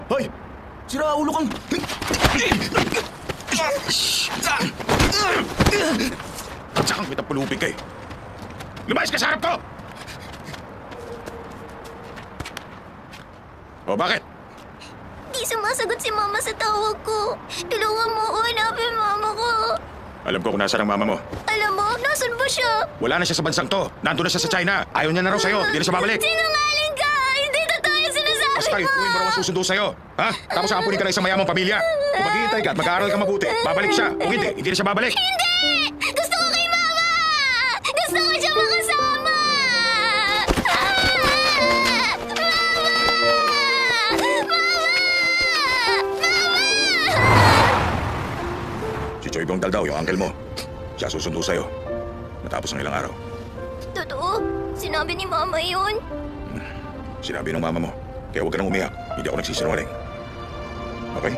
Hoy! Sira ulo kang... At sakang kitang pulupig kay. Lumayas ka sa harap ko! O bakit? Di sumasagot si Mama sa tawag ko. Tulungan mo ako hanapin Mama ko. Alam ko kung nasaan ang mama mo. Alam mo, nasan ba siya? Wala na siya sa bansang to. Nandun na siya sa China. Ayaw niya na raw sa'yo. Hindi na siya babalik. Sinungaling ka! Hindi totoo yung sinasabi Basta mo! ituwin mo raw ang susundo sa'yo. Ha? Tapos aapunin ka na isang mayamang pamilya. Kung maghihintay ka at mag-aaral ka mabuti, babalik siya. Kung hindi na siya babalik. Hindi! Gusto ko kay Mama! Gusto ko siya makasama! Mama! Si Choy Bong Dal daw, yung uncle mo. Siya susundo sa'yo. Matapos ng ilang araw. Totoo? Sinabi ni Mama yun? Sinabi ng mama mo. Kaya huwag ka nang umiyak. Hindi ako nagsisinungaling. Okay?